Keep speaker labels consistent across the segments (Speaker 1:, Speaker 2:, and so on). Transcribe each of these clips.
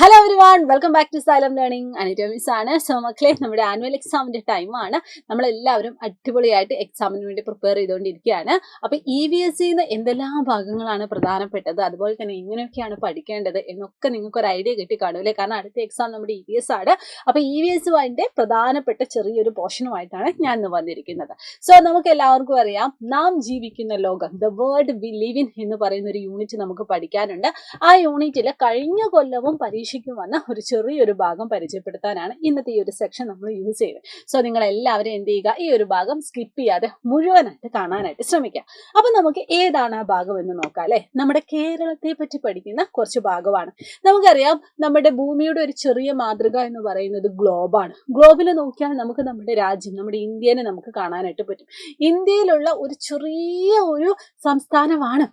Speaker 1: Hello everyone, welcome back to Xylem learning. Anita miss ആണ്. So മക്കളെ, നമ്മുടെ ആനുവൽ എക്സാമിന്റെ ടൈമാണ്. നമ്മളെല്ലാവരും അടിപൊളിയായിട്ട് എക്സാമിന് വേണ്ടി പ്രിപ്പയർ ചെയ്തുകൊണ്ടിരിക്കുകയാണ്. അപ്പൊ EVS എന്തെല്ലാം ഭാഗങ്ങളാണ് പ്രധാനപ്പെട്ടത്, അതുപോലെ തന്നെ എങ്ങനെയൊക്കെയാണ് പഠിക്കേണ്ടത് എന്നൊക്കെ നിങ്ങൾക്ക് ഒരു ഐഡിയ കിട്ടി കാണൂല്ലേ? കാരണം അടുത്ത എക്സാം നമ്മുടെ EVS ആണ്. അപ്പൊ EVS പ്രധാനപ്പെട്ട ചെറിയൊരു പോർഷനുമായിട്ടാണ് ഞാൻ ഇന്ന് വന്നിരിക്കുന്നത്. സോ നമുക്ക് എല്ലാവർക്കും അറിയാം, നാം ജീവിക്കുന്ന ലോകം, the world we live in എന്ന് പറയുന്ന ഒരു യൂണിറ്റ് നമുക്ക് പഠിക്കാനുണ്ട്. ആ യൂണിറ്റിൽ കഴിഞ്ഞ കൊല്ലവും പരീക്ഷയ്ക്ക് വന്ന ഒരു ചെറിയൊരു ഭാഗം പരിചയപ്പെടുത്താനാണ് ഇന്നത്തെ ഈ ഒരു സെക്ഷൻ നമ്മൾ യൂസ് ചെയ്യുന്നത്. സോ നിങ്ങൾ എല്ലാവരും എന്ത് ചെയ്യുക, ഈ ഒരു ഭാഗം സ്കിപ്പ് ചെയ്യാതെ മുഴുവനായിട്ട് കാണാനായിട്ട് ശ്രമിക്കുക. അപ്പൊ നമുക്ക് ഏതാണ് ആ ഭാഗം എന്ന് നോക്കാം അല്ലെ. നമ്മുടെ കേരളത്തെ പറ്റി പഠിക്കുന്ന കുറച്ച് ഭാഗമാണ്. നമുക്കറിയാം, നമ്മുടെ ഭൂമിയുടെ ഒരു ചെറിയ മാതൃക എന്ന് പറയുന്നത് ഗ്ലോബാണ്. ഗ്ലോബിൽ നോക്കിയാൽ നമുക്ക് നമ്മുടെ രാജ്യം, നമ്മുടെ ഇന്ത്യനെ നമുക്ക് കാണാനായിട്ട് പറ്റും. ഇന്ത്യയിലുള്ള ഒരു ചെറിയ ഒരു സംസ്ഥാനമാണ്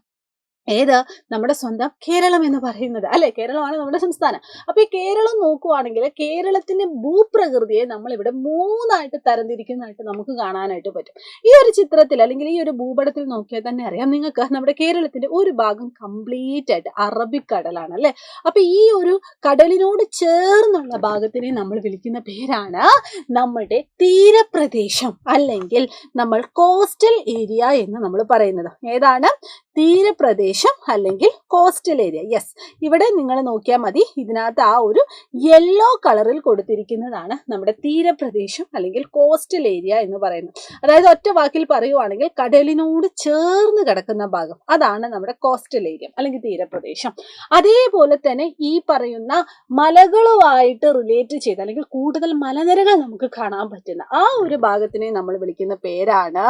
Speaker 1: ഏത്, നമ്മുടെ സ്വന്തം കേരളം എന്ന് പറയുന്നത് അല്ലെ. കേരളമാണ് നമ്മുടെ സംസ്ഥാനം. അപ്പൊ ഈ കേരളം നോക്കുവാണെങ്കിൽ കേരളത്തിന്റെ ഭൂപ്രകൃതിയെ നമ്മൾ ഇവിടെ മൂന്നായിട്ട് തരംതിരിക്കുന്നതായിട്ട് നമുക്ക് കാണാനായിട്ട് പറ്റും. ഈ ഒരു ചിത്രത്തിൽ അല്ലെങ്കിൽ ഈ ഒരു ഭൂപടത്തിൽ നോക്കിയാൽ തന്നെ അറിയാം നിങ്ങൾക്ക്, നമ്മുടെ കേരളത്തിന്റെ ഒരു ഭാഗം കംപ്ലീറ്റ് ആയിട്ട് അറബിക്കടലാണ് അല്ലെ. അപ്പൊ ഈ ഒരു കടലിനോട് ചേർന്നുള്ള ഭാഗത്തിനെ നമ്മൾ വിളിക്കുന്ന പേരാണ് നമ്മുടെ തീരപ്രദേശം, അല്ലെങ്കിൽ നമ്മൾ കോസ്റ്റൽ ഏരിയ എന്ന് നമ്മൾ പറയുന്നത്. ഏതാണ്? തീരപ്രദേശം അല്ലെങ്കിൽ കോസ്റ്റൽ ഏരിയ. യെസ്, ഇവിടെ നിങ്ങൾ നോക്കിയാൽ മതി, ഇതിനകത്ത് ആ ഒരു യെല്ലോ കളറിൽ കൊടുത്തിരിക്കുന്നതാണ് നമ്മുടെ തീരപ്രദേശം അല്ലെങ്കിൽ കോസ്റ്റൽ ഏരിയ എന്ന് പറയുന്നത്. അതായത് ഒറ്റ വാക്കിൽ പറയുവാണെങ്കിൽ കടലിനോട് ചേർന്ന് കിടക്കുന്ന ഭാഗം, അതാണ് നമ്മുടെ കോസ്റ്റൽ ഏരിയ അല്ലെങ്കിൽ തീരപ്രദേശം. അതേപോലെ തന്നെ ഈ പറയുന്ന മലകളുമായിട്ട് റിലേറ്റ് ചെയ്ത് അല്ലെങ്കിൽ കൂടുതൽ മലനിരകൾ നമുക്ക് കാണാൻ പറ്റുന്ന ആ ഒരു ഭാഗത്തിനെ നമ്മൾ വിളിക്കുന്ന പേരാണ്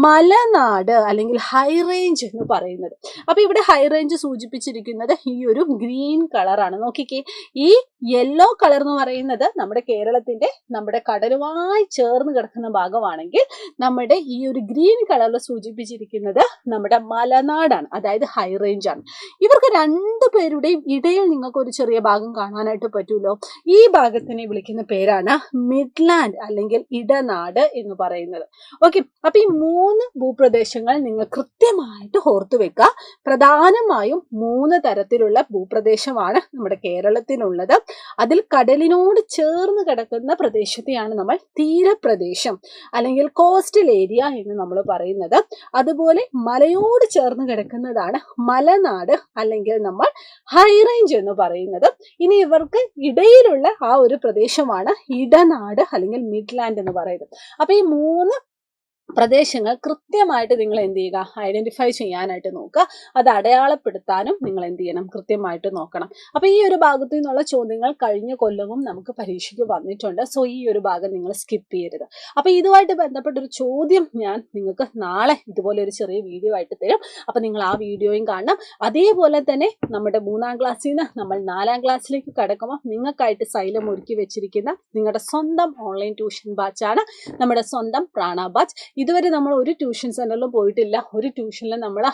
Speaker 1: മലനാട് അല്ലെങ്കിൽ ഹൈ റേഞ്ച് എന്ന് പറയുന്നത്. അപ്പൊ ഇവിടെ ഹൈ റേഞ്ച് സൂചിപ്പിച്ചിരിക്കുന്നത് ഈ ഒരു ഗ്രീൻ കളറാണ്. നോക്കിക്കേ, ഈ യെല്ലോ കളർ എന്ന് പറയുന്നത് നമ്മുടെ കേരളത്തിന്റെ, നമ്മുടെ കടലുമായി ചേർന്ന് കിടക്കുന്ന ഭാഗമാണെങ്കിൽ നമ്മുടെ ഈ ഒരു ഗ്രീൻ കളറിൽ സൂചിപ്പിച്ചിരിക്കുന്നത് നമ്മുടെ മലനാടാണ്, അതായത് ഹൈ റേഞ്ച് ആണ്. ഇവർക്ക് രണ്ടു പേരുടെയും ഇടയിൽ നിങ്ങൾക്ക് ഒരു ചെറിയ ഭാഗം കാണാനായിട്ട് പറ്റൂലോ. ഈ ഭാഗത്തിനെ വിളിക്കുന്ന പേരാണ് മിഡ്ലാൻഡ് അല്ലെങ്കിൽ ഇടനാട് എന്ന് പറയുന്നത്. ഓക്കെ, അപ്പൊ ഈ മൂന്ന് ഭൂപ്രദേശങ്ങൾ നിങ്ങൾ കൃത്യമായിട്ട് ഓർത്തു വെക്കുക. പ്രധാനമായും മൂന്ന് തരത്തിലുള്ള ഭൂപ്രദേശമാണ് നമ്മുടെ കേരളത്തിനുള്ളത്. അതിൽ കടലിനോട് ചേർന്ന് കിടക്കുന്ന പ്രദേശത്തെയാണ് നമ്മൾ തീരപ്രദേശം അല്ലെങ്കിൽ കോസ്റ്റൽ ഏരിയ എന്ന് നമ്മൾ പറയുന്നത്. അതുപോലെ മലയോട് ചേർന്ന് കിടക്കുന്നതാണ് മലനാട് അല്ലെങ്കിൽ നമ്മൾ ഹൈ റേഞ്ച് എന്ന് പറയുന്നത്. ഇനി ഇവർക്ക് ഇടയിലുള്ള ആ ഒരു പ്രദേശമാണ് ഇടനാട് അല്ലെങ്കിൽ മിഡ്ലാൻഡ് എന്ന് പറയുന്നത്. അപ്പൊ ഈ മൂന്ന് പ്രദേശങ്ങൾ കൃത്യമായിട്ട് നിങ്ങൾ എന്ത് ചെയ്യുക, ഐഡന്റിഫൈ ചെയ്യാനായിട്ട് നോക്കുക. അത് അടയാളപ്പെടുത്താനും നിങ്ങൾ എന്ത് ചെയ്യണം, കൃത്യമായിട്ട് നോക്കണം. അപ്പൊ ഈ ഒരു ഭാഗത്തു നിന്നുള്ള ചോദ്യങ്ങൾ കഴിഞ്ഞ കൊല്ലവും നമുക്ക് പരീക്ഷയ്ക്ക് വന്നിട്ടുണ്ട്. സോ ഈ ഒരു ഭാഗം നിങ്ങൾ സ്കിപ്പ് ചെയ്യരുത്. അപ്പൊ ഇതുമായിട്ട് ബന്ധപ്പെട്ടൊരു ചോദ്യം ഞാൻ നിങ്ങൾക്ക് നാളെ ഇതുപോലെ ഒരു ചെറിയ വീഡിയോ ആയിട്ട് തരും. അപ്പൊ നിങ്ങൾ ആ വീഡിയോയും കാണണം. അതേപോലെ തന്നെ നമ്മുടെ 3ാം ക്ലാസ്സിൽ നിന്ന് നമ്മൾ 4ാം ക്ലാസ്സിലേക്ക് കടക്കുമ്പോൾ നിങ്ങൾക്കായിട്ട് സൈലം ഒരുക്കി വെച്ചിരിക്കുന്ന നിങ്ങളുടെ സ്വന്തം ഓൺലൈൻ ട്യൂഷൻ ബാച്ചാണ് നമ്മുടെ സ്വന്തം പ്രാണ ബാച്ച്. ഇതുവരെ നമ്മൾ ഒരു ട്യൂഷൻ സെന്ററിലും പോയിട്ടില്ല, ഒരു ട്യൂഷനിലും നമ്മൾ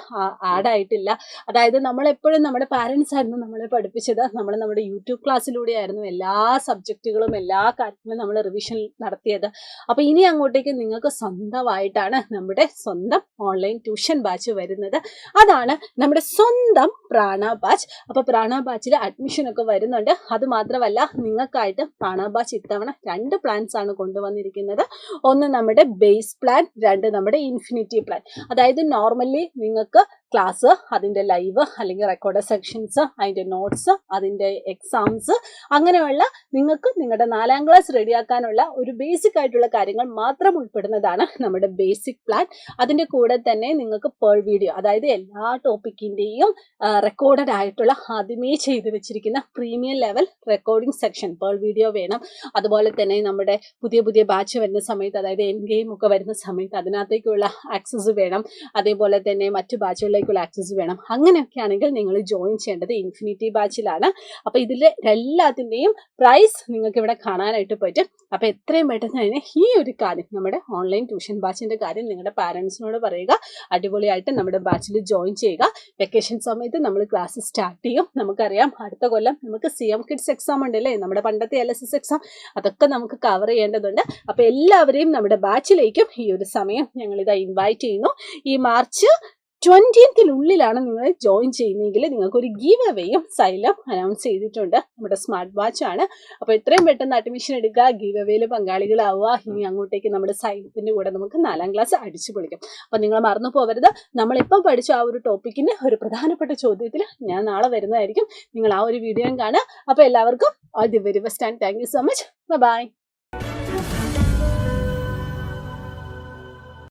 Speaker 1: ആഡ് ആയിട്ടില്ല. അതായത് നമ്മൾ എപ്പോഴും നമ്മുടെ പാരൻസ് ആയിരുന്നു നമ്മളെ പഠിപ്പിച്ചത്. നമ്മൾ നമ്മുടെ യൂട്യൂബ് ക്ലാസ്സിലൂടെ ആയിരുന്നു എല്ലാ സബ്ജക്റ്റുകളും എല്ലാ കാര്യങ്ങളും നമ്മൾ റിവിഷൻ നടത്തിയത്. അപ്പൊ ഇനി അങ്ങോട്ടേക്ക് നിങ്ങൾക്ക് സ്വന്തമായിട്ടാണ് നമ്മുടെ സ്വന്തം ഓൺലൈൻ ട്യൂഷൻ ബാച്ച് വരുന്നത്. അതാണ് നമ്മുടെ സ്വന്തം പ്രാണ ബാച്ച്. അപ്പൊ പ്രാണ ബാച്ചിൽ അഡ്മിഷൻ ഒക്കെ വരുന്നുണ്ട്. അത് മാത്രമല്ല, നിങ്ങൾക്കായിട്ട് പ്രാണ ബാച്ച് ഇത്തവണ 2 പ്ലാൻസ് ആണ് കൊണ്ടുവന്നിരിക്കുന്നത്. ഒന്ന് നമ്മുടെ ബേസ് പ്ലാൻ, 2 നമ്മുടെ ഇൻഫിനിറ്റി പ്ലാൻ. അതായത് നോർമലി നിങ്ങൾക്ക് ക്ലാസ്, അതിന്റെ ലൈവ് അല്ലെങ്കിൽ റെക്കോർഡ് സെക്ഷൻസ്, അതിന്റെ നോട്ട്സ്, അതിന്റെ എക്സാംസ്, അങ്ങനെയുള്ള നിങ്ങൾക്ക് നിങ്ങളുടെ 4ാം ക്ലാസ് റെഡിയാക്കാനുള്ള ഒരു ബേസിക് ആയിട്ടുള്ള കാര്യങ്ങൾ മാത്രം ഉൾപ്പെടുന്നതാണ് നമ്മുടെ ബേസിക് പ്ലാൻ. അതിന്റെ കൂടെ തന്നെ നിങ്ങൾക്ക് പേൾ വീഡിയോ, അതായത് എല്ലാ ടോപ്പിക്കിന്റെയും റെക്കോർഡഡ് ആയിട്ടുള്ള ആദ്യമേ ചെയ്തു വെച്ചിരിക്കുന്ന premium level recording section pearl video വേണം. അതുപോലെ തന്നെ നമ്മുടെ പുതിയ ബാച്ച് വരുന്ന സമയത്ത്, അതായത് എൻ ഗെയിം ഒക്കെ വരുന്ന സമയത്ത് അതിനകത്തേക്കുള്ള ആക്സസ് വേണം. അതേപോലെ തന്നെ മറ്റു ബാച്ചുകളിലേക്കുള്ള ആക്സസ് വേണം. അങ്ങനെയൊക്കെ ആണെങ്കിൽ നിങ്ങൾ ജോയിൻ ചെയ്യേണ്ടത് ഇൻഫിനിറ്റി ബാച്ചിലാണ്. അപ്പൊ ഇതിലെ എല്ലാത്തിൻ്റെയും പ്രൈസ് നിങ്ങൾക്ക് ഇവിടെ കാണാനായിട്ട് പറ്റും. അപ്പൊ എത്രയും പെട്ടെന്ന് തന്നെ ഈ ഒരു കാര്യം, നമ്മുടെ ഓൺലൈൻ ട്യൂഷൻ ബാച്ചിന്റെ കാര്യം നിങ്ങളുടെ പാരൻസിനോട് പറയുക. അടിപൊളിയായിട്ട് നമ്മുടെ ബാച്ചിൽ ജോയിൻ ചെയ്യുക. വെക്കേഷൻ സമയത്ത് നമ്മൾ ക്ലാസ് സ്റ്റാർട്ട് ചെയ്യും. നമുക്കറിയാം അടുത്ത കൊല്ലം നമുക്ക് CM കിഡ്സ് എക്സാം ഉണ്ടല്ലേ, നമ്മുടെ പണ്ടത്തെ LSS എക്സാം. അതൊക്കെ നമുക്ക് കവർ ചെയ്യേണ്ടതുണ്ട്. അപ്പൊ എല്ലാവരെയും നമ്മുടെ ബാച്ചിലേക്കും ഈ ഒരു സമയം ഞങ്ങൾ ഇതാ ഇൻവൈറ്റ് ചെയ്യുന്നു. ഈ മാർച്ച് 20th നിങ്ങൾ ജോയിൻ ചെയ്യുന്നെങ്കിൽ നിങ്ങൾക്ക് ഒരു ഗീവ് അവേയും സൈലം അനൗൺസ് ചെയ്തിട്ടുണ്ട്. നമ്മുടെ സ്മാർട്ട് വാച്ച് ആണ്. അപ്പോൾ എത്രയും പെട്ടെന്ന് അഡ്മിഷൻ എടുക്കുക, ഗീവ് അവേയിൽ പങ്കാളികളാവുക. ഇനി അങ്ങോട്ടേക്ക് നമ്മുടെ സൈലത്തിന്റെ കൂടെ നമുക്ക് 4ാം ക്ലാസ് അടിച്ചു പൊളിക്കും. അപ്പോൾ നിങ്ങൾ മറന്നു പോകരുത്, നമ്മളിപ്പം പഠിച്ച ആ ഒരു ടോപ്പിക്കിന്റെ ഒരു പ്രധാനപ്പെട്ട ചോദ്യത്തിൽ ഞാൻ നാളെ വരുന്നതായിരിക്കും. നിങ്ങൾ ആ ഒരു വീഡിയോയും കാണുക. അപ്പോൾ എല്ലാവർക്കും all the very best and thank you so much. By.